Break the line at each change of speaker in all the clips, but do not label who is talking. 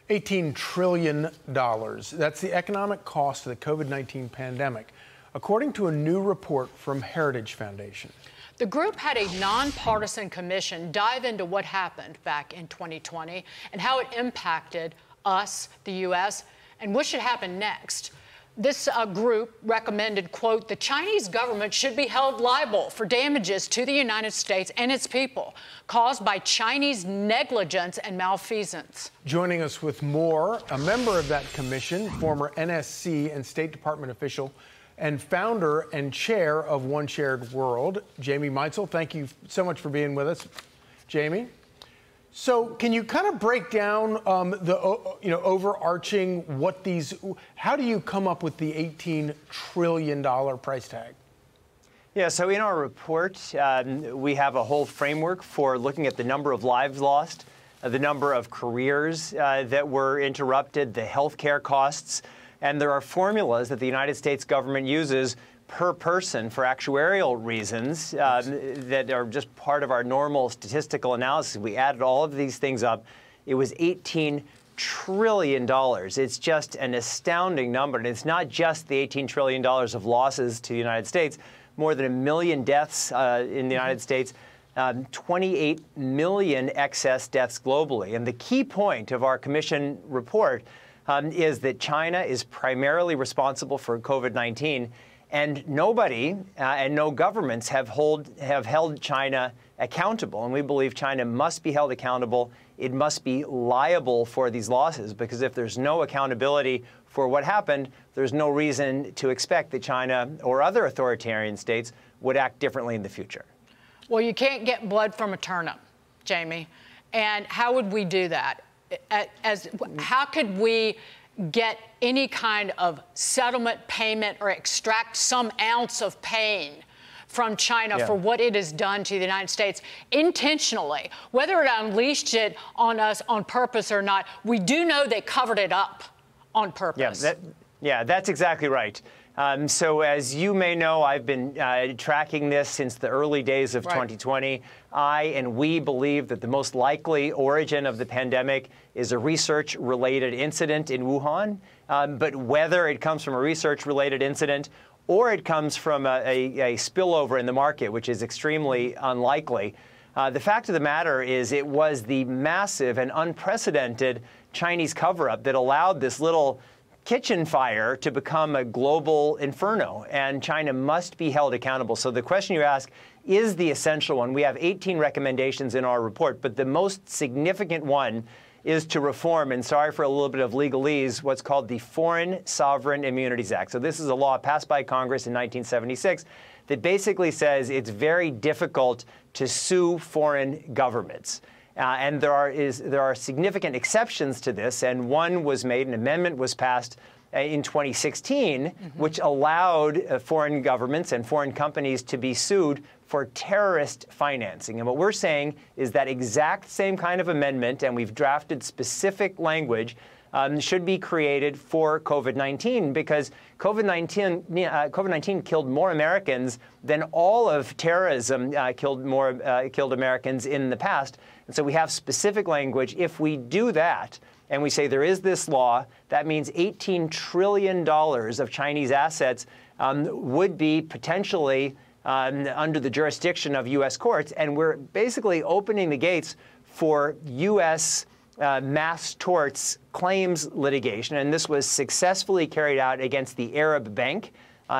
$18 trillion. That's the economic cost of the COVID-19 pandemic, according to a new report from Heritage Foundation.
The group had a nonpartisan commission dive into what happened back in 2020 and how it impacted us, the U.S., and what should happen next. This group recommended, quote, the Chinese government should be held liable for damages to the United States and its people caused by Chinese negligence and malfeasance.
Joining us with more, a member of that commission, former NSC and State Department official, and founder and chair of OneShared.World, Jamie Metzl. Thank you so much for being with us, Jamie. So can you kind of break down the overarching how do you come up with the $18 trillion price tag?
Yeah, so in our report, we have a whole framework for looking at the number of lives lost, the number of careers that were interrupted, the healthcare costs, and there are formulas that the United States government uses per person for actuarial reasons that are just part of our normal statistical analysis. We added all of these things up. It was $18 trillion. It's just an astounding number. And it's not just the $18 trillion of losses to the United States, more than 1 million deaths in the United States, 28 million excess deaths globally. And the key point of our commission report is that China is primarily responsible for COVID-19. And nobody and no governments have held China accountable. And we believe China must be held accountable. It must be liable for these losses, because if there's no accountability for what happened, there's no reason to expect that China or other authoritarian states would act differently in the future.
Well, you can't get blood from a turnip, Jamie. And how would we do that? How could we get any kind of settlement payment or extract some ounce of pain from China for what it has done to the United States intentionally? Whether it unleashed it on us on purpose or not, we do know they covered it up on purpose.
Yeah, that's exactly right. So as you may know, I've been tracking this since the early days of 2020. I and we believe that the most likely origin of the pandemic is a research-related incident in Wuhan. But whether it comes from a research-related incident or it comes from a spillover in the market, which is extremely unlikely, the fact of the matter is it was the massive and unprecedented Chinese cover-up that allowed this little kitchen fire to become a global inferno, and China must be held accountable. So the question you ask is the essential one. We have 18 recommendations in our report, but the most significant one is to reform, and sorry for a little bit of legalese, what's called the Foreign Sovereign Immunities Act. So this is a law passed by Congress in 1976 that basically says it's very difficult to sue foreign governments. And there are significant exceptions to this, and one was made, an amendment was passed in 2016, which allowed foreign governments and foreign companies to be sued for terrorist financing. And what we're saying is that exact same kind of amendment, and we've drafted specific language, should be created for COVID-19, because COVID-19 killed more Americans than all of terrorism killed Americans in the past. And so we have specific language. If we do that, and we say there is this law, that means $18 trillion of Chinese assets would be potentially under the jurisdiction of U.S. courts. And we're basically opening the gates for U.S. Mass torts claims litigation. And this was successfully carried out against the Arab Bank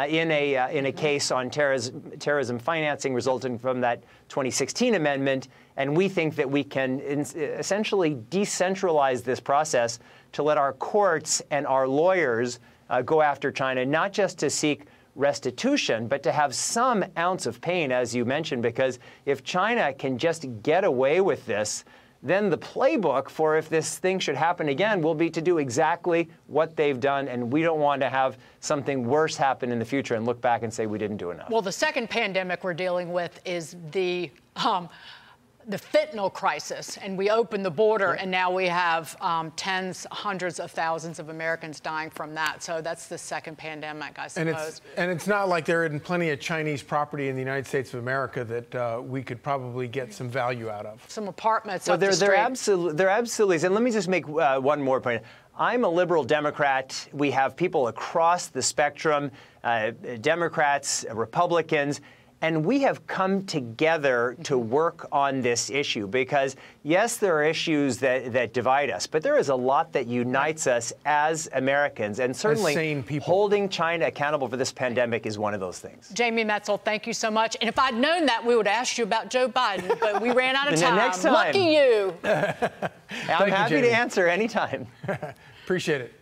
in a case on terrorism financing resulting from that 2016 amendment. And we think that we can essentially decentralize this process to let our courts and our lawyers go after China, not just to seek restitution, but to have some ounce of pain, as you mentioned, because if China can just get away with this, then the playbook for if this thing should happen again will be to do exactly what they've done, and we don't want to have something worse happen in the future and look back and say we didn't do enough.
Well, the second pandemic we're dealing with is the the fentanyl crisis, and we opened the border, and now we have tens, hundreds of thousands of Americans dying from that. So that's the second pandemic, I suppose.
And it's not like there isn't plenty of Chinese property in the United States of America that we could probably get some value out of.
Some apartments
well,
up the street.
There absolutely is. And let me just make one more point. I'm a liberal Democrat. We have people across the spectrum, Democrats, Republicans. And we have come together to work on this issue because, yes, there are issues that divide us, but there is a lot that unites us as Americans. And certainly holding China accountable for this pandemic is one of those things.
Jamie Metzl, thank you so much. And if I'd known that, we would have asked you about Joe Biden, but we ran out of time.
Next time.
Lucky you.
I'm happy to answer anytime.
Appreciate it.